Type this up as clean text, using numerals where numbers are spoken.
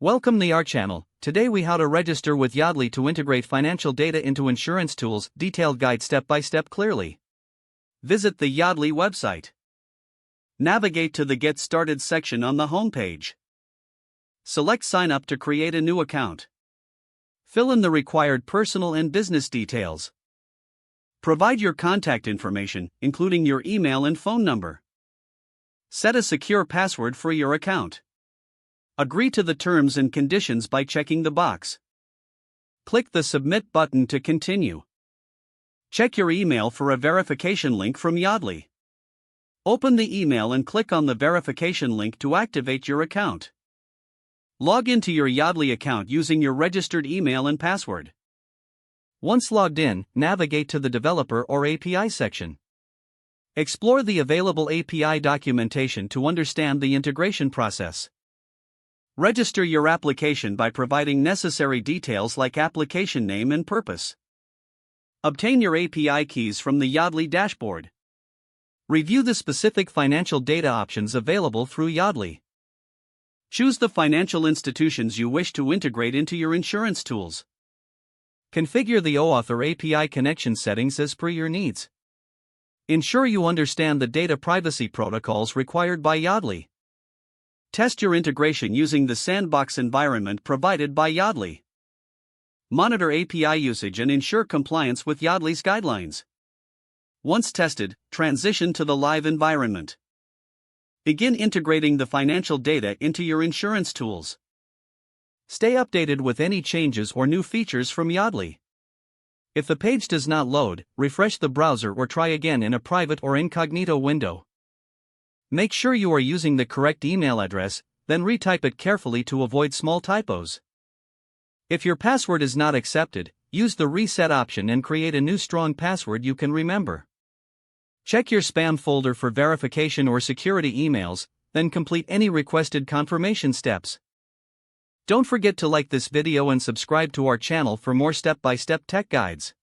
Welcome to our channel. Today we how to register with Yodlee to integrate financial data into insurance tools, detailed guide step by step clearly. Visit the Yodlee website. Navigate to the Get Started section on the homepage. Select Sign Up to create a new account. Fill in the required personal and business details. Provide your contact information, including your email and phone number. Set a secure password for your account. Agree to the terms and conditions by checking the box. Click the Submit button to continue. Check your email for a verification link from Yodlee. Open the email and click on the verification link to activate your account. Log into your Yodlee account using your registered email and password. Once logged in, navigate to the Developer or API section. Explore the available API documentation to understand the integration process. Register your application by providing necessary details like application name and purpose. Obtain your API keys from the Yodlee dashboard. Review the specific financial data options available through Yodlee. Choose the financial institutions you wish to integrate into your insurance tools. Configure the OAuth or API connection settings as per your needs. Ensure you understand the data privacy protocols required by Yodlee. Test your integration using the sandbox environment provided by Yodlee. Monitor API usage and ensure compliance with Yodlee's guidelines. Once tested, transition to the live environment. Begin integrating the financial data into your insurance tools. Stay updated with any changes or new features from Yodlee. If the page does not load, refresh the browser or try again in a private or incognito window. Make sure you are using the correct email address, then retype it carefully to avoid small typos. If your password is not accepted, use the reset option and create a new strong password you can remember. Check your spam folder for verification or security emails, then complete any requested confirmation steps. Don't forget to like this video and subscribe to our channel for more step-by-step tech guides.